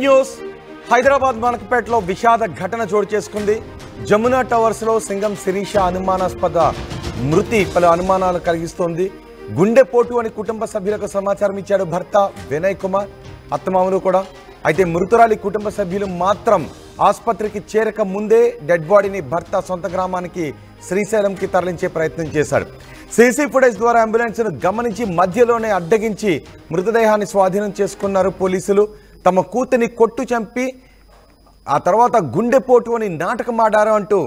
News Hyderabad మలక్పేటలో విషాద ఘటన చోటు చేసుకుంది. జమునా టవర్స్ లో సింగం శిరీష అనుమానాస్పద మృతి పలు అనుమానాలు కలిగిస్తోంది. గుండెపోటు అని కుటుంబ సభ్యులకు సమాచారం ఇచ్చాడు భర్త వినయ్ కుమార్, అత్తమామలు కూడా. అయితే మృతురాలి కుటుంబ సభ్యులు మాత్రం ఆసుపత్రికి చేరక ముందే డెడ్ బాడీని భర్త సొంత గ్రామానికి శ్రీశైలంకి తరలించే ప్రయత్నం చేశాడు. సీసీ ఫుటేజ్ ద్వారా అంబులెన్స్ ను గమనించి మధ్యలోనే అడ్డగించి మృతదేహాన్ని స్వాధీనం చేసుకున్నారు పోలీసులు. తమ కూతుని కొట్టు చంపి ఆ తర్వాత గుండెపోటు అని నాటకమాడారు అంటూ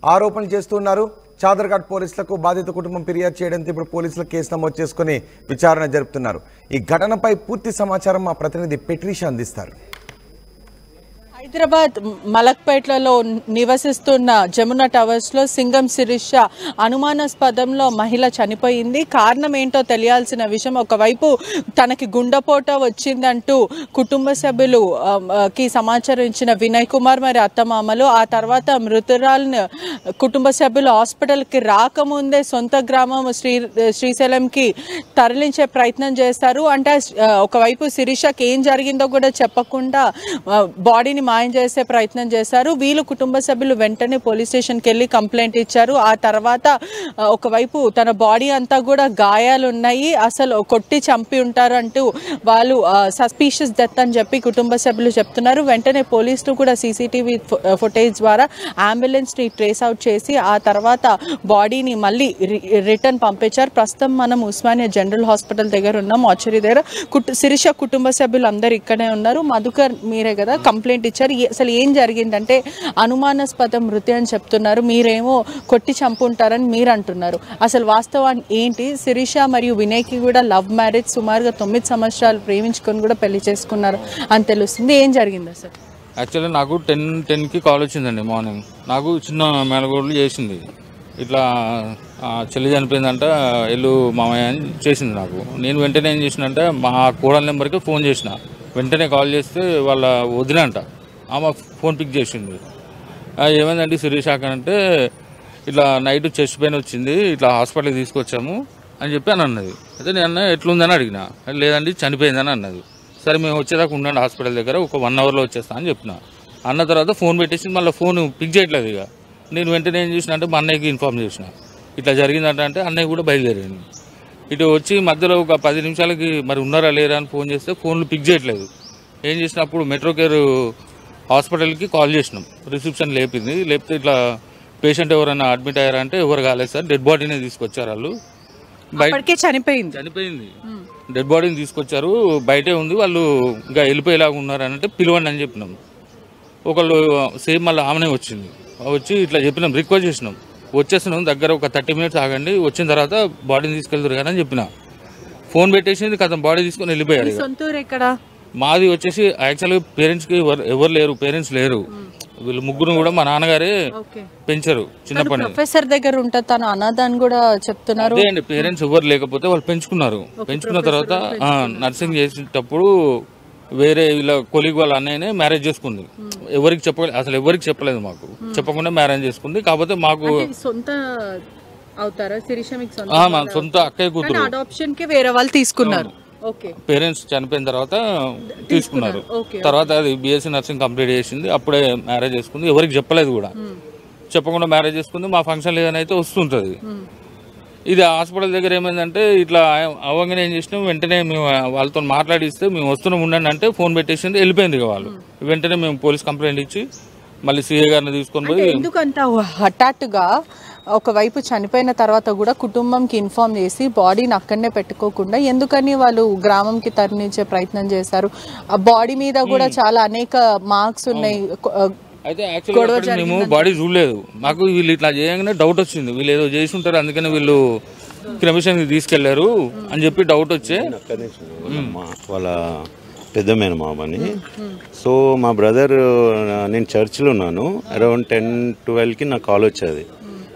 ఆరోపణలు చేస్తున్నారు. చాదర్ఘాట్ పోలీసులకు బాధిత కుటుంబం ఫిర్యాదు చేయడంతో ఇప్పుడు పోలీసులు కేసు నమోదు చేసుకుని విచారణ జరుపుతున్నారు. ఈ ఘటనపై పూర్తి సమాచారం మా ప్రతినిధి పెట్రీషా అందిస్తారు. హైదరాబాద్ మలక్పేటలో నివసిస్తున్న జమునా టవర్స్ లో సింగం శిరీష అనుమానాస్పదంలో మహిళ చనిపోయింది. కారణం ఏంటో తెలియాల్సిన విషయం. ఒకవైపు తనకి గుండెపోటు వచ్చిందంటూ కుటుంబ సభ్యులు కి సమాచారం ఇచ్చిన వినయ్ కుమార్ మరి అత్తమామలు ఆ తర్వాత మృతురాలను కుటుంబ సభ్యులు హాస్పిటల్కి రాకముందే సొంత గ్రామం శ్రీశైలంకి తరలించే ప్రయత్నం చేస్తారు. అంటే ఒకవైపు శిరీషకి ఏం జరిగిందో కూడా చెప్పకుండా బాడీని మాయం చేసే ప్రయత్నం చేశారు. వీళ్ళు కుటుంబ సభ్యులు వెంటనే పోలీస్ స్టేషన్కి వెళ్ళి కంప్లైంట్ ఇచ్చారు. ఆ తర్వాత ఒకవైపు తన బాడీ అంతా కూడా గాయాలు ఉన్నాయి, అసలు కొట్టి చంపి ఉంటారు అంటూ వాళ్ళు సస్పీషియస్ డెత్ అని చెప్పి కుటుంబ సభ్యులు చెప్తున్నారు. వెంటనే పోలీసులు కూడా సీసీటీవీ ఫుటేజ్ ద్వారా అంబులెన్స్ ని ట్రేస్ అవుట్ చేసి ఆ తర్వాత బాడీని మళ్ళీ రిటర్న్ పంపించారు. ప్రస్తుతం మనం ఉస్మానియా జనరల్ హాస్పిటల్ దగ్గర ఉన్నాం, మార్చరీ దగ్గర. శిరీష కుటుంబ సభ్యులు అందరు ఇక్కడే ఉన్నారు. మధుకర్ మీరే కదా కంప్లైంట్ ఇచ్చారు. అసలు ఏం జరిగిందంటే అనుమానాస్పద మృతి అని చెప్తున్నారు, మీరేమో కొట్టి చంపుంటారని మీరు అంటున్నారు. అసలు వాస్తవాన్ని ఏంటి? శిరీష మరియు వినయ్కి కూడా లవ్ మ్యారేజ్, సుమారుగా 9 సంవత్సరాలు ప్రేమించుకొని కూడా పెళ్లి చేసుకున్నారు అని తెలుస్తుంది. ఏం జరిగింది అసలు? యాక్చువల్లీ నాకు 10కి కాల్ వచ్చిందండి మార్నింగ్. నాకు చిన్న మేనగోళ్ళు చేసింది, ఇట్లా చెల్లి చనిపోయిందంట ఎల్లు మామయ్య అని చేసింది నాకు. నేను వెంటనే ఏం చేసినంటే మా కోడల నెంబర్కి ఫోన్ చేసిన. వెంటనే కాల్ చేస్తే వాళ్ళ వదినంట ఆమె ఫోన్ పిక్ చేసింది. ఏమైందండి శిరీష అంటే ఇట్లా నైట్ చెస్ట్ పెయిన్ వచ్చింది, ఇట్లా హాస్పిటల్కి తీసుకొచ్చాము అని చెప్పి అని అన్నది. అయితే నేను ఎట్లుందని అడిగిన. లేదండి చనిపోయిందని అన్నది. సరే మేము వచ్చేదాకా ఉండండి హాస్పిటల్ దగ్గర, ఒక 1 అవర్లో వచ్చేస్తా అని చెప్పిన. అన్న తర్వాత ఫోన్ పెట్టేసి మళ్ళీ ఫోన్ పిక్ చేయట్లేదు. ఇక నేను వెంటనే ఏం చేసిన అంటే మా అన్నయ్యకి ఇన్ఫార్మ్ చేసిన, ఇట్లా జరిగిందంటే అన్నయ్య కూడా బయలుదేరాను. ఇటు వచ్చి మధ్యలో ఒక 10 నిమిషాలకి మరి ఉన్నారా లేరా అని ఫోన్ చేస్తే ఫోన్లు పిక్ చేయట్లేదు. ఏం చేసినప్పుడు మెట్రో కేర్ హాస్పిటల్కి కాల్ చేసినాం. రిసెప్షన్ లేపింది. లేపితే ఇట్లా పేషెంట్ ఎవరైనా అడ్మిట్ అయ్యారా అంటే ఎవరు కాలేదు సార్, డెడ్ బాడీని తీసుకొచ్చారు. వాళ్ళు బయటకే చనిపోయింది. డెడ్ బాడీని తీసుకొచ్చారు, బయటే ఉంది, వాళ్ళు ఇంకా వెళ్ళిపోయేలాగా ఉన్నారు అంటే పిలవండి అని చెప్పినాం. ఒకళ్ళు సేమ్ మళ్ళీ ఆమెనే వచ్చింది. వచ్చి ఇట్లా చెప్పినాం, రిక్వెస్ట్ చేసినాం, వచ్చేస్తున్నాం దగ్గర ఒక 30 మినిట్స్ ఆగండి, వచ్చిన తర్వాత బాడీని తీసుకెళ్తారు కానీ అని చెప్పిన. ఫోన్ పెట్టేసింది, కథం బాడీ తీసుకొని వెళ్ళిపోయారు. సొంతూరు ఎక్కడ? మాది వచ్చేసి యాక్చువల్గా పేరెంట్స్కి ఎవరు లేరు, పేరెంట్స్ లేరు. వీళ్ళు ముగ్గురు కూడా మా నాన్నగారే పెంచారు చిన్నప్పటి. ప్రొఫెసర్ దగ్గర ఉంటుంది తను అనాథాన్ని కూడా చెప్తున్నారు. అదే అండి, పేరెంట్స్ ఎవరు లేకపోతే వాళ్ళు పెంచుకున్నారు. పెంచుకున్న తర్వాత నర్సింగ్ చేసేటప్పుడు వేరే వీళ్ళ కొలీగ్ వాళ్ళ అన్నయ్యనే మ్యారేజ్ చేసుకుంది. ఎవరికి చెప్పలేదు, అసలు ఎవరికి చెప్పలేదు, మాకు చెప్పకుండా మ్యారేజ్ చేసుకుంది. కాకపోతే మాకు సొంత అవుతారా శిరీష? మీకు మా సొంత అక్కయ్య కూతురు. అడాప్షన్ కి వేరే వాళ్ళు తీసుకున్నారు. పేరెంట్స్ చనిపోయిన తర్వాత తీసుకున్నారు. తర్వాత అది బీఎస్సీ నర్సింగ్ కంప్లీట్ చేసింది, అప్పుడే మ్యారేజ్ చేసుకుంది. ఎవరికి చెప్పలేదు కూడా, చెప్పకుండా మ్యారేజ్ చేసుకుంది. మా ఫంక్షన్ ఏదైనా అయితే వస్తుంటుంది. ఇది హాస్పిటల్ దగ్గర ఏమైందంటే ఇట్లా అవ్వగానే ఏం చేసినాం, వెంటనే మేము వాళ్ళతో మాట్లాడిస్తే మేము వస్తున్నాం ఉండండి అంటే ఫోన్ పెట్టేసింది, వెళ్ళిపోయింది. వాళ్ళు వెంటనే మేము పోలీస్ కంప్లైంట్ ఇచ్చి మళ్ళీ సీఏ గారిని తీసుకొని పోయి. ఎందుకంత హఠాత్తుగా ఒకవైపు చనిపోయిన తర్వాత కూడా కుటుంబంకి ఇన్ఫార్మ్ చేసి బాడీని అక్కడనే పెట్టుకోకుండా ఎందుకని వాళ్ళు గ్రామంకి తరలించే ప్రయత్నం చేశారు? ఆ బాడీ మీద కూడా చాలా అనేక మార్క్స్ ఉన్నాయి. అయితే యాక్చువల్గా మేము బాడీ చూడలేదు, మాకు వీళ్ళు ఇట్లా చేయగానే డౌట్ వచ్చింది, వీళ్ళు ఏదో చేసి ఉంటారు అందుకని వీళ్ళు క్రమేషన్కి తీసుకెళ్లారు అని చెప్పి డౌట్ వచ్చే. వాళ్ళ పెద్ద మేనమామని. సో మా బ్రదర్, నేను చర్చ్లో ఉన్నాను, అరౌండ్ 10-12కి నాకు కాల్ వచ్చేది.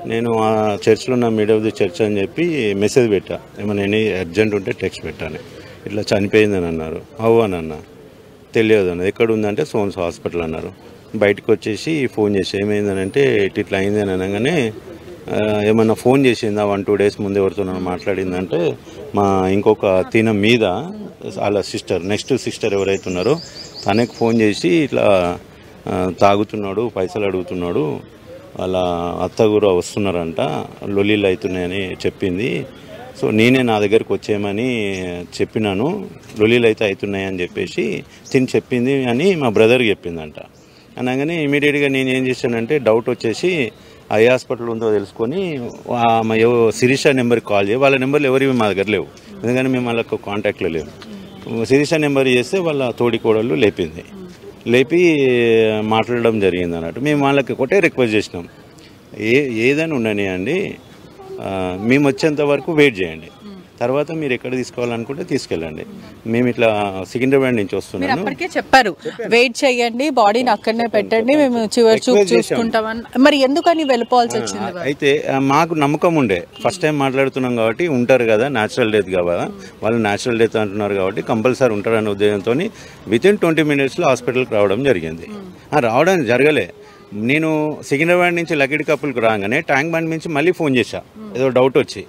నేను ఆ చర్చ్లో ఉన్న మిడ్ ఆఫ్ ది చర్చ్ అని చెప్పి మెసేజ్ పెట్టా, ఏమైనా ఎనీ అర్జెంట్ ఉంటే టెక్స్ట్ పెట్టాను. ఇట్లా చనిపోయిందని అన్నారు. అవు అని అన్న, తెలియదు అన్నది. ఎక్కడ ఉందంటే సోన్స్ హాస్పిటల్ అన్నారు. బయటకు వచ్చేసి ఫోన్ చేసి ఏమైందని అంటే ఇట్లా అయింది అని అనగానే ఏమన్నా ఫోన్ చేసిందా 1-2 days ముందు ఎవరితో మాట్లాడిందంటే మా ఇంకొక తిన మీద వాళ్ళ సిస్టర్ నెక్స్ట్ సిస్టర్ ఎవరైతే ఉన్నారో తనకి ఫోన్ చేసి ఇట్లా తాగుతున్నాడు, పైసలు అడుగుతున్నాడు, వాళ్ళ అత్త కూడా వస్తున్నారంట, లొల్లీలు అవుతున్నాయని చెప్పింది. సో నేనే నా దగ్గరికి వచ్చేయమని చెప్పినాను, లొల్లీలు అయితే అవుతున్నాయని చెప్పేసి తిని చెప్పింది అని మా బ్రదర్కి చెప్పిందంట. అనగానే ఇమీడియట్గా నేను ఏం చేశానంటే డౌట్ వచ్చేసి ఏ హాస్పిటల్ ఉందో తెలుసుకొని శిరీష నెంబర్కి కాల్ చేయి. వాళ్ళ నెంబర్లు ఎవరివి మా దగ్గర లేవు, ఎందుకంటే మేము వాళ్ళకు కాంటాక్ట్లో లేవు. శిరీష నెంబర్ చేస్తే వాళ్ళ తోడికోడళ్ళు లేపి మాట్లాడడం జరిగింది అన్నట్టు. మేము వాళ్ళకి ఒకటే రిక్వెస్ట్ చేసినాం, ఏదైనా ఉండని అండి, మేము వచ్చేంత వరకు వెయిట్ చేయండి, తర్వాత మీరు ఎక్కడ తీసుకోవాలనుకుంటే తీసుకెళ్ళండి. మేము ఇట్లా సికింద్రాబాద్ నుంచి వస్తున్నాము. అప్పటికే చెప్పారు వెయిట్ చేయండి, బాడీని అక్కడనే పెట్టండి, మేము చివరి చూపు చూసుకుంటామని. మరి ఎందుకని వెళ్ళిపోవాల్సి వచ్చింది? అయితే మాకు నమ్మకం ఉండే, ఫస్ట్ టైం మాట్లాడుతున్నాం కాబట్టి ఉంటారు కదా, న్యాచురల్ డెత్ కదా, వాళ్ళు న్యాచురల్ డెత్ అంటున్నారు కాబట్టి కంపల్సరీ ఉంటారనే ఉద్దేశంతో వితిన్ 20 minutes హాస్పిటల్కి రావడం జరిగింది. రావడం జరగలే. నేను సికింద్రాబాద్ నుంచి లకిడి కప్పులకు రాగానే ట్యాంక్ బండ్ నుంచి మళ్ళీ ఫోన్ చేశా, ఏదో డౌట్ వచ్చి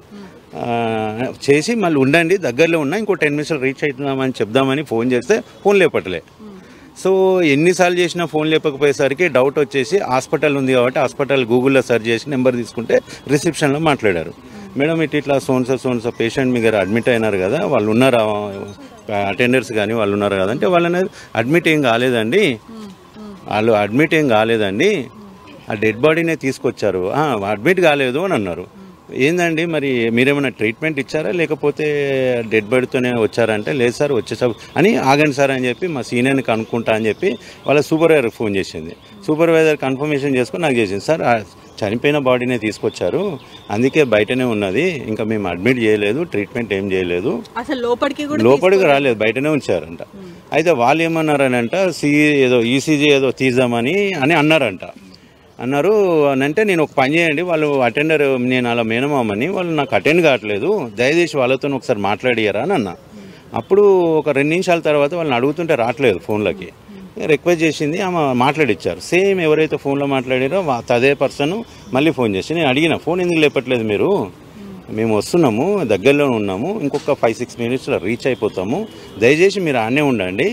చేసి మళ్ళీ ఉండండి దగ్గరలో ఉన్నా, ఇంకో 10 minutes రీచ్ అవుతున్నామని చెప్దామని ఫోన్ చేస్తే ఫోన్ లేపట్లే. సో ఎన్నిసార్లు చేసినా ఫోన్ లేపకపోయేసరికి డౌట్ వచ్చేసి హాస్పిటల్ ఉంది కాబట్టి హాస్పిటల్ గూగుల్లో సెర్చ్ చేసి నెంబర్ తీసుకుంటే రిసెప్షన్లో మాట్లాడారు. మేడం ఇట్లా సోన్సో పేషెంట్ మీ దగ్గర అడ్మిట్ అయినారు కదా, వాళ్ళు ఉన్నారా అటెండర్స్ కానీ వాళ్ళు ఉన్నారు కదా అంటే వాళ్ళని అడ్మిట్ ఏం కాలేదండి, ఆ డెడ్ బాడీనే తీసుకొచ్చారు, అడ్మిట్ కాలేదు అని అన్నారు. ఏందండి మరి మీరేమైనా ట్రీట్మెంట్ ఇచ్చారా లేకపోతే డెడ్ బాడీతోనే వచ్చారంటే లేదు సార్ వచ్చేసారు అని, ఆగండి సార్ అని చెప్పి మా సీనియర్ని కనుక్కుంటా అని చెప్పి వాళ్ళ సూపర్వైజర్కి ఫోన్ చేసింది. సూపర్వైజర్ కన్ఫర్మేషన్ చేసుకుని నాకు చేసింది, సార్ చనిపోయిన బాడీనే తీసుకొచ్చారు, అందుకే బయటనే ఉన్నది, ఇంకా మేము అడ్మిట్ చేయలేదు, ట్రీట్మెంట్ ఏం చేయలేదు, అసలు లోపలికి రాలేదు, బయటనే ఉంచారంట. అయితే వాళ్ళు ఏమన్నారనంట ఏదో ఈసీజీ ఏదో తీద్దామని అన్నారు అని అంటే, నేను ఒక పని చేయండి, వాళ్ళు అటెండర్ నేను అలా మేనమామని వాళ్ళు నాకు అటెండ్ కావట్లేదు, దయచేసి వాళ్ళతో ఒకసారి మాట్లాడియారా అని అన్న. అప్పుడు ఒక 2 నిమిషాల తర్వాత వాళ్ళని అడుగుతుంటే రావట్లేదు ఫోన్లకి, రిక్వెస్ట్ చేసింది, ఆమె మాట్లాడిచ్చారు. సేమ్ ఎవరైతే ఫోన్లో మాట్లాడారో అదే పర్సన్ మళ్ళీ ఫోన్ చేసి నేను అడిగిన, ఫోన్ ఎందుకు లేపట్లేదు మీరు, మేము వస్తున్నాము దగ్గరలో ఉన్నాము, ఇంకొక 5-6 minutes రీచ్ అయిపోతాము, దయచేసి మీరు ఆనే ఉండండి,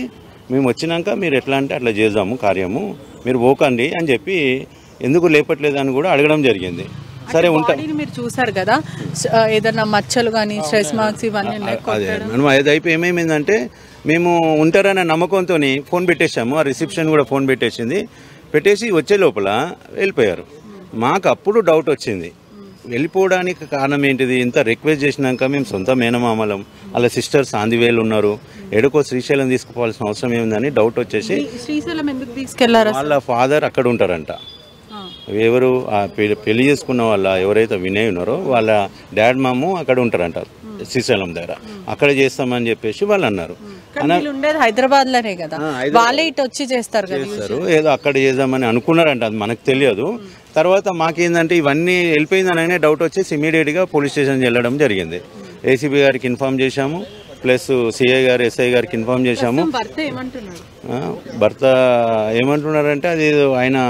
మేము వచ్చినాక మీరు ఎట్లా అంటే అట్లా చేద్దాము కార్యము, మీరు పోకండి అని చెప్పి ఎందుకు లేపట్లేదు అని కూడా అడగడం జరిగింది. సరే ఉంటా, మీరు చూసారు కదా ఏదైనా మచ్చలు కానీ స్ట్రెస్ మార్క్స్ ఇవన్నీ అదే మనం అదైపోయి ఏమేమిందంటే మేము ఉంటారనే నమ్మకంతో ఫోన్ పెట్టేశాము, ఆ రిసెప్షన్ కూడా ఫోన్ పెట్టేసి వచ్చే లోపల వెళ్ళిపోయారు. మాకు అప్పుడు డౌట్ వచ్చింది, వెళ్ళిపోవడానికి కారణం ఏంటిది, ఇంత రిక్వెస్ట్ చేసినాక మేము సొంత మేనమామలం, వాళ్ళ సిస్టర్స్ ఆందివేలు ఉన్నారు, ఎడుకో శ్రీశైలం తీసుకుపోవాల్సిన అవసరం ఏముందని డౌట్ వచ్చేసి శ్రీశైలం ఎందుకు తీసుకెళ్లారు, వాళ్ళ ఫాదర్ అక్కడ ఉంటారంట, ఎవరు పెళ్లి చేసుకున్న వాళ్ళ ఎవరైతే వినయ్ ఉన్నారో వాళ్ళ డాడ్ మాము అక్కడ ఉంటారంట శ్రీశైలం దగ్గర, అక్కడ చేస్తామని చెప్పేసి వాళ్ళు అన్నారు. హైదరాబాద్ లోనే కదా, వాళ్ళే ఇటు వచ్చి చేస్తారు, ఏదో అక్కడ చేద్దామని అనుకున్నారంట, అది మనకు తెలియదు. తర్వాత మాకేందంటే ఇవన్నీ వెళ్ళిపోయిందని డౌట్ వచ్చేసి ఇమీడియట్గా పోలీస్ స్టేషన్ వెళ్ళడం జరిగింది. ఏసీబీ గారికి ఇన్ఫార్మ్ చేశాము, ప్లస్ సిఐ గారు ఎస్ఐ గారికి ఇన్ఫార్మ్ చేశాము. భర్త ఏమంటున్నారంటే అది ఆయన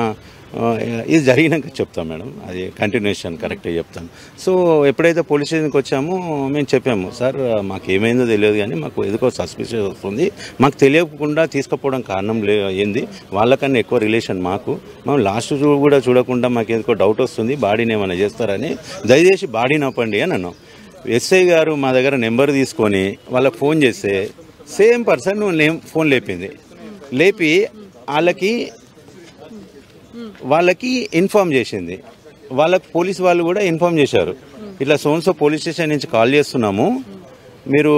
ఇది జరిగినాక చెప్తాం మేడం, అది కంటిన్యూషన్ కరెక్ట్గా చెప్తాను. సో ఎప్పుడైతే పోలీస్ స్టేషన్కి వచ్చామో మేము చెప్పాము, సార్ మాకు ఏమైందో తెలియదు కానీ మాకు ఎందుకో సస్పిషియస్ వస్తుంది, మాకు తెలియకుండా తీసుకుపోవడం కారణం ఏంది, వాళ్ళకన్నా ఎక్కువ రిలేషన్ మాకు, మేము లాస్ట్ కూడా చూడకుండా మాకు ఎందుకో డౌట్ వస్తుంది, బాడీని ఏమైనా చేస్తారని, దయచేసి బాడీని ఆపండి అని అన్నాం. ఎస్ఐ గారు మా దగ్గర నెంబర్ తీసుకొని వాళ్ళకి ఫోన్ చేస్తే సేమ్ పర్సన్ ఫోన్ లేపి వాళ్ళకి ఇన్ఫార్మ్ చేసింది, వాళ్ళకి పోలీస్ వాళ్ళు కూడా ఇన్ఫార్మ్ చేశారు, ఇట్లా సోన్సో పోలీస్ స్టేషన్ నుంచి కాల్ చేస్తున్నాము, మీరు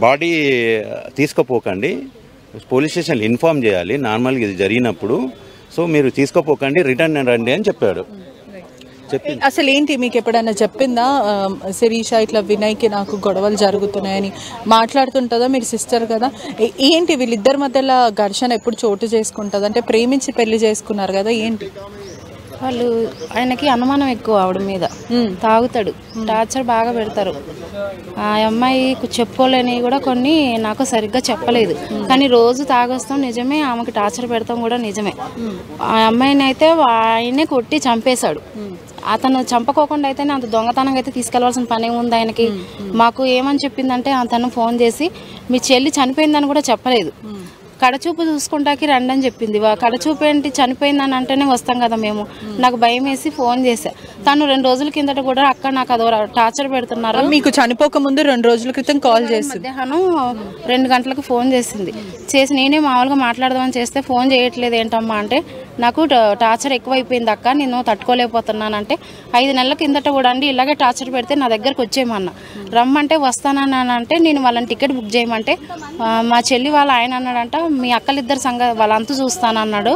బాడీ తీసుకుపోకండి, పోలీస్ స్టేషన్లో ఇన్ఫార్మ్ చేయాలి నార్మల్గా ఇది జరిగినప్పుడు, సో మీరు తీసుకుపోకండి రిటర్న్ రండి అని చెప్పాడు. అసలు ఏంటి మీకు ఎప్పుడైనా చెప్పిందా శిరీష ఇట్లా వినయ్కి నాకు గొడవలు జరుగుతున్నాయని మాట్లాడుతుంటుందా, మీరు సిస్టర్ కదా, ఏంటి వీళ్ళిద్దరి మధ్యలో ఘర్షణ ఎప్పుడు చోటు చేసుకుంటుంది, అంటే ప్రేమించి పెళ్లి చేసుకున్నారు కదా, ఏంటి వాళ్ళు ఆయనకి అనుమానం ఎక్కువ ఆవిడ మీద, తాగుతాడు, టార్చర్ బాగా పెడతారు. ఆ అమ్మాయి చెప్పుకోలేని కూడా కొన్ని నాకు సరిగ్గా చెప్పలేదు, కానీ రోజు తాగొస్తాం నిజమే, ఆమెకి టార్చర్ పెడతాం కూడా నిజమే. ఆ అమ్మాయిని అయితే ఆయనే కొట్టి చంపేశాడు, అతను చంపకోకుండా అయితే అంత దొంగతనంగా అయితే తీసుకెళ్లాల్సిన పని ఉంది ఆయనకి. మాకు ఏమని చెప్పిందంటే అతను ఫోన్ చేసి మీ చెల్లి చనిపోయిందని కూడా చెప్పలేదు, కడచూపు చూసుకుంటాకి రండి అని చెప్పింది. కడచూపు ఏంటి, చనిపోయిందని అంటేనే వస్తాం కదా మేము. నాకు భయం వేసి ఫోన్ చేశా. తను 2 రోజుల కిందట కూడా అక్క నాకు అదో టార్చర్ పెడుతున్నారు. మీకు చనిపోక ముందు 2 రోజుల క్రితం కాల్ చేసి మధ్యాహ్నం 2 గంటలకు ఫోన్ చేసింది. చేసి నేనే మామూలుగా మాట్లాడదామని చేస్తే ఫోన్ చేయట్లేదు ఏంటమ్మా అంటే, నాకు టార్చర్ ఎక్కువైపోయింది అక్క, నేను తట్టుకోలేకపోతున్నానంటే 5 నెలల కిందట కూడా అండి ఇలాగే టార్చర్ పెడితే నా దగ్గరకు వచ్చేయమన్నా, రమ్మంటే వస్తానని అంటే నేను వాళ్ళని టికెట్ బుక్ చేయమంటే మా చెల్లి వాళ్ళ ఆయన అన్నాడంట మీ అక్కలిద్దరు వాళ్ళ అంతు చూస్తానన్నాడు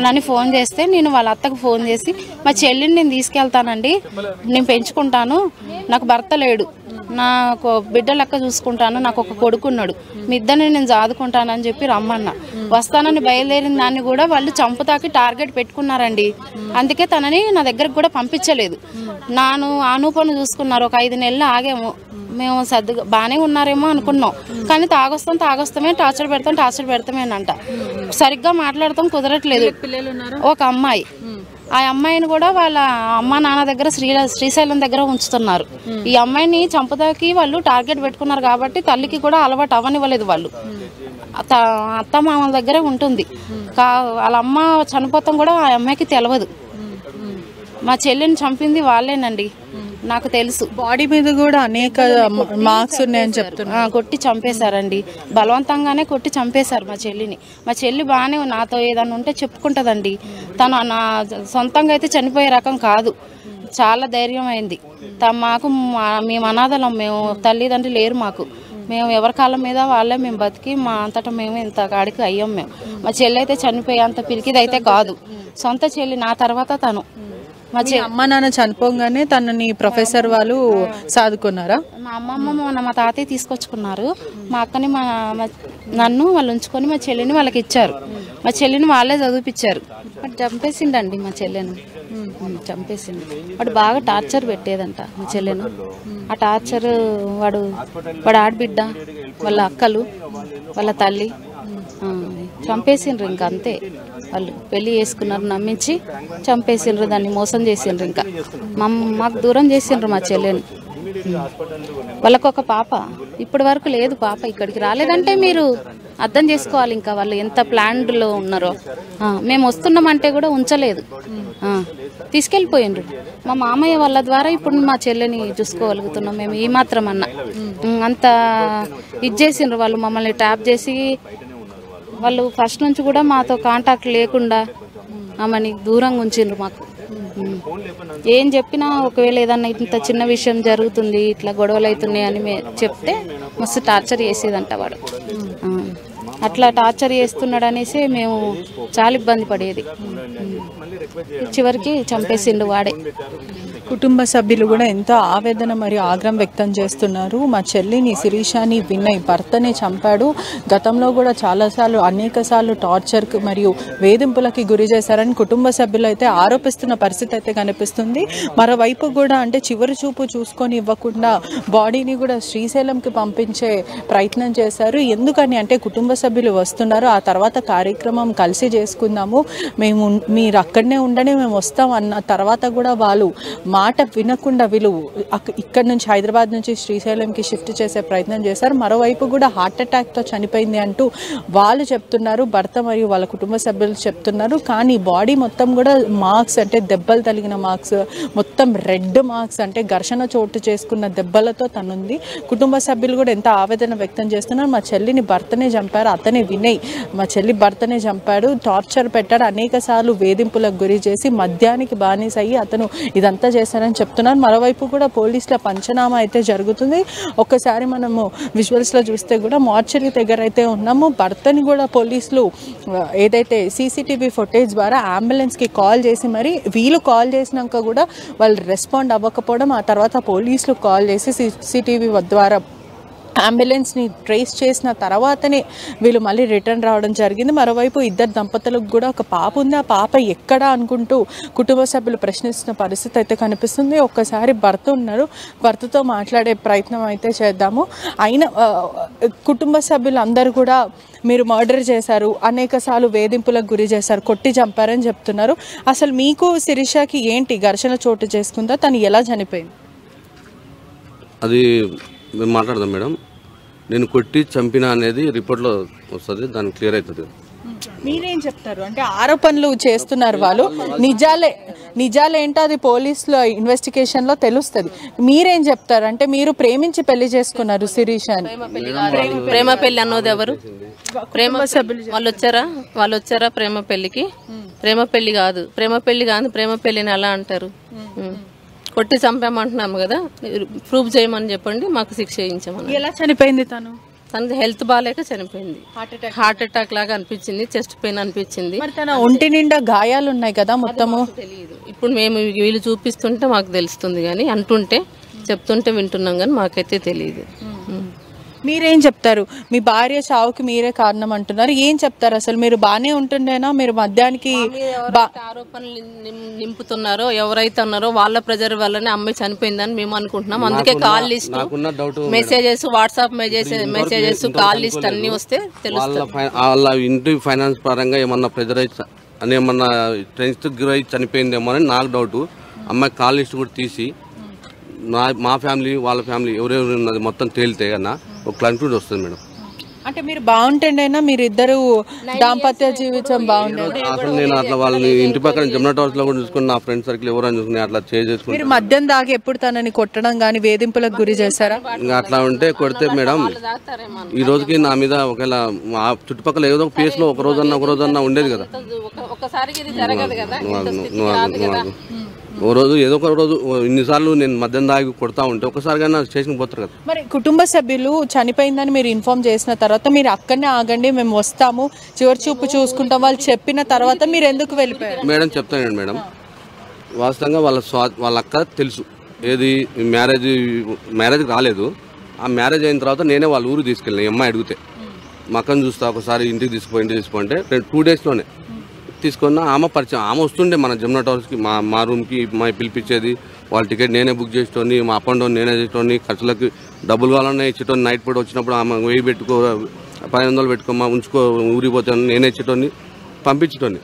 అని ఫోన్ చేస్తే నేను వాళ్ళ అత్తకు ఫోన్ చేసి మా చెల్లిని నేను తీసుకెళ్తానండి, నేను పెంచుకుంటాను, నాకు భర్త లేడు, నాకు బిడ్డ లెక్క చూసుకుంటాను, నాకు ఒక కొడుకున్నాడు, మీ ఇద్దరిని నేను జాదుకుంటానని చెప్పి రమ్మన్నా. వస్తానని బయలుదేరిన దాన్ని కూడా వాళ్ళు చంపుతాకి టార్గెట్ పెట్టుకున్నారండి. అందుకే తనని నా దగ్గరకు కూడా పంపించలేదు. నాను ఆనూపను చూసుకున్నారు. ఒక 5 నెలలు ఆగాము మేము, సర్దుగా బాగానే ఉన్నారేమో అనుకున్నాం. కానీ తాగొస్తామే టార్చర్ పెడతామేనంట. సరిగ్గా మాట్లాడతాం కుదరట్లేదు. ఒక అమ్మాయి, ఆ అమ్మాయిని కూడా వాళ్ళ అమ్మ నాన్న దగ్గర శ్రీశైలం దగ్గర ఉంచుతున్నారు. ఈ అమ్మాయిని చంపుదాకి వాళ్ళు టార్గెట్ పెట్టుకున్నారు కాబట్టి తల్లికి కూడా అలవాటు అవ్వనివ్వలేదు. వాళ్ళు అత్త మామల దగ్గరే ఉంటుంది. వాళ్ళ అమ్మ చనిపోతాం కూడా ఆ అమ్మాయికి తెలియదు. మా చెల్లిని చంపింది వాళ్ళేనండి, నాకు తెలుసు. బాడీ మీద కూడా అనేక మార్క్స్ ఉన్నాయని చెప్తున్నా. కొట్టి చంపేశారండి, బలవంతంగానే కొట్టి చంపేశారు మా చెల్లిని. మా చెల్లి బాగానే నాతో ఏదన్నా ఉంటే చెప్పుకుంటుందండి. తను నా సొంతంగా అయితే చనిపోయే రకం కాదు, చాలా ధైర్యం అయింది. మాకు మేము అనాథలం, మేము తల్లిదండ్రులు లేరు మాకు, మేము ఎవరి కాళ్ళ మీద వాళ్ళే మేము బతికి మా అంతటా మేము ఇంత కాడికి అయ్యాం. మేము మా చెల్లి అయితే చనిపోయే అంత పిరికిదైతే కాదు, సొంత చెల్లి. నా తర్వాత తను మా అమ్మ నాన్న చనిపోగానే తనని ప్రొఫెసర్ వాళ్ళు సాదుకున్నారా? మా అమ్మమ్మ మా తాతయ్య తీసుకొచ్చుకున్నారు. మా అక్కని నన్ను వాళ్ళు ఉంచుకొని మా చెల్లిని వాళ్ళకి ఇచ్చారు. మా చెల్లిని వాళ్ళే చదివిపించారు. వాడు చంపేసిండండి మా చెల్లెను, చంపేసిండు. వాడు బాగా టార్చర్ పెట్టేదంట మా చెల్లెను. ఆ టార్చర్ వాడు ఆడబిడ్డ, వాళ్ళ అక్కలు, వాళ్ళ తల్లి చంపేసిండ్రు. ఇంకా అంతే, వాళ్ళు పెళ్లి చేసుకున్నారు, నమ్మించి చంపేసిండ్రు, దాన్ని మోసం చేసిండ్రు. ఇంకా మాకు దూరం చేసిండ్రు మా చెల్లెని. వాళ్ళకు ఒక పాప, ఇప్పటి వరకు లేదు పాప, ఇక్కడికి రాలేదంటే మీరు అర్థం చేసుకోవాలి ఇంకా వాళ్ళు ఎంత ప్లాన్లో ఉన్నారో. మేము వస్తున్నామంటే కూడా ఉంచలేదు, తీసుకెళ్ళిపోయిండ్రు. మా మామయ్య వాళ్ళ ద్వారా ఇప్పుడు మా చెల్లెని చూసుకోగలుగుతున్నాం మేము. ఈ మాత్రం అన్న అంత ఇది చేసిండ్రు వాళ్ళు, మమ్మల్ని ట్యాప్ చేసి. వాళ్ళు ఫస్ట్ నుంచి కూడా మాతో కాంటాక్ట్ లేకుండా ఆమెని దూరంగా ఉంచిండ్రు. మాకు ఏం చెప్పినా ఒకవేళ ఏదన్నా ఇంత చిన్న విషయం జరుగుతుంది, ఇట్లా గొడవలు అవుతున్నాయి అని చెప్తే మస్తు టార్చర్ చేసేదంట వాడు. అట్లా టార్చర్ చేస్తున్నాడు అనేసి మేము చాలా ఇబ్బంది పడేది. చివరికి చంపేసిండు వాడే. కుటుంబ సభ్యులు కూడా ఎంతో ఆవేదన మరియు ఆగ్రహం వ్యక్తం చేస్తున్నారు. మా చెల్లిని శిరీషాని వినయ్ భర్తనే చంపాడు, గతంలో కూడా చాలాసార్లు అనేకసార్లు టార్చర్కి మరియు వేధింపులకి గురి చేశారని కుటుంబ సభ్యులు అయితే ఆరోపిస్తున్న పరిస్థితి అయితే కనిపిస్తుంది. మరోవైపు కూడా అంటే చివరి చూపు చూసుకొని ఇవ్వకుండా బాడీని కూడా శ్రీశైలంకి పంపించే ప్రయత్నం చేశారు. ఎందుకని అంటే కుటుంబ సభ్యులు వస్తున్నారు, ఆ తర్వాత కార్యక్రమం కలిసి చేసుకుందాము, మీరు అక్కడనే ఉండని మేము వస్తాం అన్న తర్వాత కూడా వాళ్ళు మాట వినకుండా వీళ్ళు ఇక్కడ నుంచి హైదరాబాద్ నుంచి శ్రీశైలంకి షిఫ్ట్ చేసే ప్రయత్నం చేశారు. మరోవైపు కూడా హార్ట్ అటాక్తో చనిపోయింది అంటూ వాళ్ళు చెప్తున్నారు, భర్త మరియు వాళ్ళ కుటుంబ సభ్యులు చెప్తున్నారు. కానీ బాడీ మొత్తం కూడా మార్క్స్ అంటే దెబ్బలు తగిలిన మార్క్స్, మొత్తం రెడ్ మార్క్స్ అంటే ఘర్షణ చోటు చేసుకున్న దెబ్బలతో తనుంది. కుటుంబ సభ్యులు కూడా ఎంత ఆవేదన వ్యక్తం చేస్తున్నారు. మా చెల్లిని భర్తనే చంపారు, అతనే వినయ్ మా చెల్లి భర్తనే చంపాడు, టార్చర్ పెట్టాడు, అనేక సార్లు వేధింపులకు గురి చేసి మద్యానికి బానిస అయ్యి అతను ఇదంతా చేశారని చెప్తున్నారు. మరోవైపు కూడా పోలీసుల పంచనామా అయితే జరుగుతుంది. ఒక్కసారి మనము విజువల్స్లో చూస్తే కూడా మార్చరీ దగ్గర అయితే ఉన్నాము. భర్తని కూడా పోలీసులు ఏదైతే సీసీటీవీ ఫుటేజ్ ద్వారా అంబులెన్స్కి కాల్ చేసి మరి వీళ్ళు కాల్ చేసినాక కూడా వాళ్ళు రెస్పాండ్ అవ్వకపోవడం, ఆ తర్వాత పోలీసులు కాల్ చేసి సీసీటీవీ ద్వారా అంబులెన్స్ని ట్రేస్ చేసిన తర్వాతనే వీళ్ళు మళ్ళీ రిటర్న్ రావడం జరిగింది. మరోవైపు ఇద్దరు దంపతులకు కూడా ఒక పాప ఉంది. ఆ పాప ఎక్కడా అనుకుంటూ కుటుంబ సభ్యులు ప్రశ్నిస్తున్న పరిస్థితి అయితే కనిపిస్తుంది. ఒక్కసారి భర్త ఉన్నారు, భర్తతో మాట్లాడే ప్రయత్నం అయితే చేద్దాము. అయినా కుటుంబ సభ్యులు అందరూ కూడా మీరు మర్డర్ చేశారు, అనేకసార్లు వేధింపులకు గురి చేశారు, కొట్టి చంపారని చెప్తున్నారు. అసలు మీకు శిరీషకి ఏంటి ఘర్షణ చోటు చేసుకుందా, తను ఎలా చనిపోయింది? అది మేము మాట్లాడదాం మేడం. నేను కొట్టి చంపిన అనేది రిపోర్ట్లో వస్తుంది, దానికి క్లియర్ అవుతుంది. మీరేం చెప్తారు? అంటే ఆరోపణలు చేస్తున్నారు వాళ్ళు, నిజాలేంటో అది పోలీసుల ఇన్వెస్టిగేషన్లో తెలుస్తుంది. మీరేం చెప్తారు? అంటే మీరు ప్రేమించి పెళ్లి చేసుకున్నారు శిరీష అని. ప్రేమ పెళ్లి అన్నది ఎవరు? ప్రేమ సభ్యులు వాళ్ళు వచ్చారా ప్రేమ పెళ్లికి? ప్రేమ పెళ్లి కాదు, ప్రేమ పెళ్లిని ఎలా అంటారు? కొట్టి చంపామంటున్నాము కదా, ప్రూఫ్ చేయమని చెప్పండి, మాకు శిక్ష చేయించమని. ఎలా చనిపోయింది తను? తనది హెల్త్ బాగాలేక చనిపోయింది. హార్ట్ అటాక్ లాగా అనిపించింది, చెస్ట్ పెయిన్ అనిపించింది. తన ఒంటి నిండా గాయాలు ఉన్నాయి కదా మొత్తము. తెలియదు, ఇప్పుడు మేము వీళ్ళు చూపిస్తుంటే మాకు తెలుస్తుంది, కానీ అంటుంటే చెప్తుంటే వింటున్నాం, కానీ మాకైతే తెలియదు. మీరేం చెప్తారు? మీ భార్య చావుకి మీరే కారణం అంటున్నారు, ఏం చెప్తారు? అసలు మీరు బానే ఉంటుండేనా? మీరు మధ్యానికి ఆరోపణలు నింపుతున్నారో ఎవరైతే ఉన్నారో వాళ్ళ ప్రెజర్ వల్లనే అమ్మాయి చనిపోయిందని మేము అనుకుంటున్నాం. అందుకే call list, messages, WhatsApp messages, call list అన్ని వస్తే తెలుస్తుంది. వాళ్ళ ఇంటి ఫైనాన్స్ పరంగా ఏమన్నా ప్రెజర్ అని ఏమన్నా స్ట్రెంత్ గురై చనిపోయిందేమో అని నాకు డౌట్. అమ్మాయి కాల్ లిస్ట్ కూడా తీసి మా ఫ్యామిలీ వాళ్ళ ఫ్యామిలీ ఎవరెవరు ఉన్నది మొత్తం తేలితే కన్నా ఒక క్లారిటీ వస్తుంది మేడం. అంటే మీరు బాగుంటుండేనా? మీరు ఇద్దరు దాంపత్య జీవితం బాగుండేది? అసలు నేను అట్లా వాళ్ళని ఇంటి పక్కన జమునా టవర్స్ లో కూడా చూసుకుని నా ఫ్రెండ్ సర్కిల్ ఎవరైనా చూసుకుని అట్లా చేసుకుని. మీరు మద్యం దాగి ఎప్పుడు తనని కొట్టడం గానీ వేధింపులకు గురి చేశారా? ఇంకా అట్లా ఉంటే కొడితే మేడం ఈ రోజుకి నా మీద ఒకవేళ మా చుట్టుపక్కల ఏదో ఒక ప్లేస్ లో ఒక రోజన్నా ఉండేది కదా. ఓ రోజు ఏదో ఒక రోజు ఇన్నిసార్లు నేను మద్యం దాగి కొడతా ఉంటే ఒకసారిగా స్టేషన్కి పోతారు కదా. మరి కుటుంబ సభ్యులు చనిపోయిందని మీరు ఇన్ఫార్మ్ చేసిన తర్వాత మీరు అక్కడనే ఆగండి, మేము వస్తాము, చివరి చూపు చూసుకుంటాం వాళ్ళు చెప్పిన తర్వాత మీరు ఎందుకు వెళ్ళిపోయారు? మేడం చెప్తానండి మేడం, వాస్తవంగా వాళ్ళ అక్క తెలుసు ఏది మ్యారేజ్ రాలేదు. ఆ మ్యారేజ్ అయిన తర్వాత నేనే వాళ్ళ ఊరు తీసుకెళ్ళిన అమ్మాయి అడిగితే, మా అక్కను చూస్తా ఒకసారి ఇంటికి తీసుకుంటే 2 డేస్లోనే తీసుకున్న ఆమె పరిచయం. ఆమె వస్తుండే మన జమునా టవర్స్కి, మా రూమ్కి మా పిలిపించేది. వాళ్ళ టికెట్ నేనే బుక్ చేసేటోని, మా అప్ అండ్ డౌన్ నేనే చేసేటోని, ఖర్చులకి డబ్బులు కావాలన్నా ఇచ్చేటోని. నైట్ పూట వచ్చినప్పుడు ఆమె 1000 పెట్టుకో 500 పెట్టుకోమా ఉంచుకో ఊరిపోతే నేనే ఇచ్చేటోని, పంపించేటోని.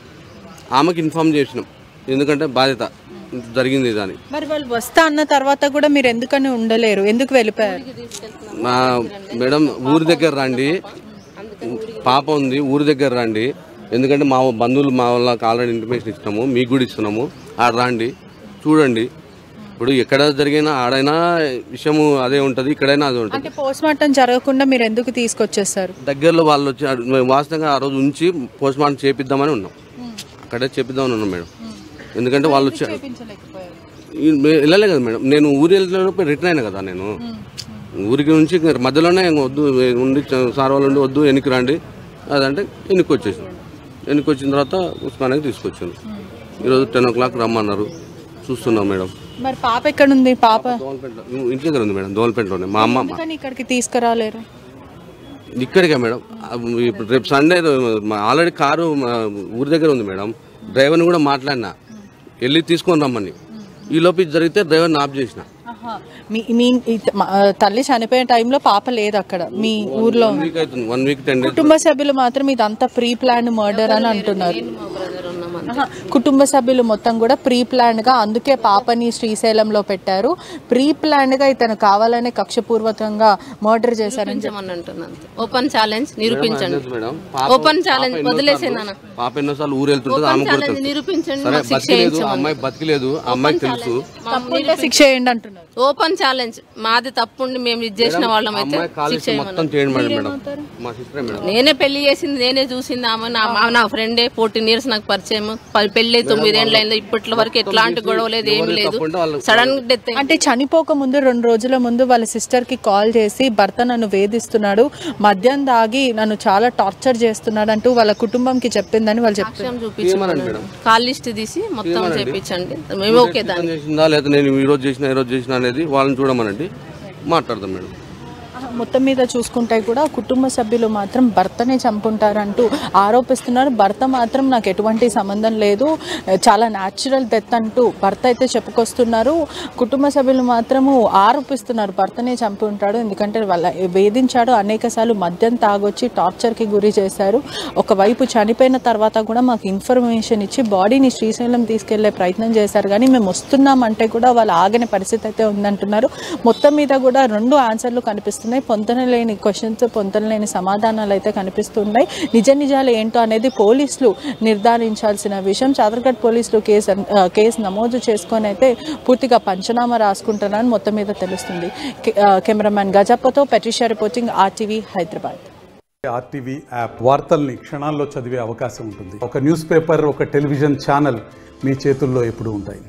ఆమెకి ఇన్ఫార్మ్ చేసినాం, ఎందుకంటే బాధ్యత జరిగింది దాని. మరి వాళ్ళు వస్తా అన్న తర్వాత కూడా మీరు ఎందుకని ఉండలేరు, ఎందుకు వెళ్ళిపోయారు? మేడం ఊరి దగ్గర రండి, పాప ఉంది, ఊరి దగ్గర రండి. ఎందుకంటే మా బంధువులు మా వాళ్ళకి ఆల్రెడీ ఇన్ఫర్మేషన్ ఇచ్చినాము, మీకు కూడా ఇస్తున్నాము. ఆడ రండి చూడండి. ఇప్పుడు ఎక్కడ జరిగినా ఆడైనా విషయము అదే ఉంటుంది, ఇక్కడైనా అదే ఉంటుంది. అంటే పోస్ట్ మార్టం జరగకుండా మీరు ఎందుకు తీసుకొచ్చేస్తారు? దగ్గరలో వాళ్ళు వచ్చి వాస్తవంగా ఆ రోజు ఉంచి పోస్ట్ మార్టం చేపిద్దామని ఉన్నాం, అక్కడే చేపిద్దామని ఉన్నాం మేడం. ఎందుకంటే వాళ్ళు వచ్చి వెళ్ళలే కదా మేడం, నేను ఊరు వెళ్ళినప్పుడు రిటర్న్ అయినా కదా. నేను ఊరికి నుంచి మధ్యలోనే వద్దు ఉండి సార్ వాళ్ళు ఉండి వద్దు వెనక్కి రండి అదంటే వెనక్కి వచ్చేసాను. వెనక్కి వచ్చిన తర్వాత ఉస్మానియాకి తీసుకొచ్చాను. ఈరోజు 10 o'clock రమ్మన్నారు, చూస్తున్నాం మేడం. మరి పాప ఎక్కడ ఉంది? పాప ఇంటి దగ్గర ఉంది మేడం, దోల్పేటలోనే. మా అమ్మ ఇక్కడికి తీసుకురాలేరు? ఇక్కడికే మేడం, ఇప్పుడు రేపు సండే ఆల్రెడీ కారు ఊరి దగ్గర ఉంది మేడం. డ్రైవర్ని కూడా మాట్లాడినా వెళ్ళి తీసుకొని రమ్మని. ఈ లోపు ఇది జరిగితే డ్రైవర్ని ఆఫ్ చేసిన. మీ తల్లి చనిపోయే టైంలో పాప లేదు అక్కడ మీ ఊర్లో? 1 week 10 days. కుటుంబ సభ్యులు మాత్రం ఇదంతా ప్రీ ప్లాన్ మర్డర్ అని అంటున్నారు. కుటుంబ సభ్యులు మొత్తం కూడా ప్రీ ప్లాన్ గా, అందుకే పాపని శ్రీశైలంలో పెట్టారు. ప్రీ ప్లాన్ గా ఇతను కావాలనే కక్షపూర్వకంగా మర్డర్ చేశారని అంటున్నాను. ఓపెన్ ఛాలెంజ్ నిరూపించండి. ఓపెన్ ఛాలెంజ్ వదిలేసేనా? పాప ఎన్నోసార్లు ఊరు వెళ్తుంటుంది, ఆమె కూడా నిరూపించండి. అమ్మాయి బతికిలేదు, అమ్మాయి తెలుసు, శిక్ష చేయండి అంటున్నారు. ఓపెన్ ఛాలెంజ్, మాది తప్పుండి మేము ఇది చేసిన వాళ్ళం అయితే మొత్తం చేయండి మేడం. మా సిస్టర్ మేడం, నేనే పెళ్లి చేసింది, నేనే చూసింది. ఆమె నా ఫ్రెండే, 14 years నాకు పరిచయం. పెళ్లి 9 ఏళ్ళు అయింది, ఇప్పటి వరకు ఎట్లాంటి గొడవ లేదు, ఏమి లేదు. Sudden death. అంటే చనిపోక ముందు 2 రోజుల ముందు వాళ్ళ సిస్టర్ కి కాల్ చేసి భర్త నన్ను వేధిస్తున్నాడు, మద్యం దాగి నన్ను చాలా టార్చర్ చేస్తున్నాడు అంటూ వాళ్ళ కుటుంబంకి చెప్పిందని వాళ్ళు చెప్తారు. చూపించారు, కాల్ లిస్ట్ తీసి మొత్తం చేయించండి. మేము ఓకే దాన్ని చేసిందా లేదా నేను ఈ రోజు చేసిన అనేది వాళ్ళని చూడమనండి, మాట్లాడదాం మేడం. మొత్తం మీద చూసుకుంటే కూడా కుటుంబ సభ్యులు మాత్రం భర్తనే చంపుంటారంటూ ఆరోపిస్తున్నారు. భర్త మాత్రం నాకు ఎటువంటి సంబంధం లేదు, చాలా న్యాచురల్ డెత్ అంటూ భర్త అయితే చెప్పుకొస్తున్నారు. కుటుంబ సభ్యులు మాత్రము ఆరోపిస్తున్నారు భర్తనే చంపి ఉంటాడు, ఎందుకంటే వాళ్ళ వేధించాడు, అనేకసార్లు మద్యం తాగొచ్చి టార్చర్కి గురి చేశారు. ఒకవైపు చనిపోయిన తర్వాత కూడా మాకు ఇన్ఫర్మేషన్ ఇచ్చి బాడీని శ్రీశైలం తీసుకెళ్లే ప్రయత్నం చేశారు, కానీ మేము వస్తున్నామంటే కూడా వాళ్ళు ఆగని పరిస్థితి అయితే ఉందంటున్నారు. మొత్తం మీద కూడా 2 ఆన్సర్లు కనిపిస్తున్నాయి. పొంతనలేని క్వశ్చన్స్, పొంతనలేని సమాధానాలు అయితే కనిపిస్తున్నాయి. నిజాలు ఏంటో అనేది పోలీసులు నిర్ధారించాల్సిన విషయం. చాదర్ఘట్ పోలీసులు కేసు నమోదు చేసుకొని అయితే పూర్తిగా పంచనామా రాసుకుంటున్నారని మొత్తం మీద తెలుస్తుంది. కెమెరామ్యాన్ గజప్పతో Patricia reporting, RTV Hyderabad. RTV app వార్తల్ని క్షణాల్లో చదివే అవకాశం ఉంటుంది. ఒక న్యూస్ పేపర్, ఒక టెలివిజన్ ఛానల్ మీ చేతుల్లో ఎప్పుడూ ఉంటాయి.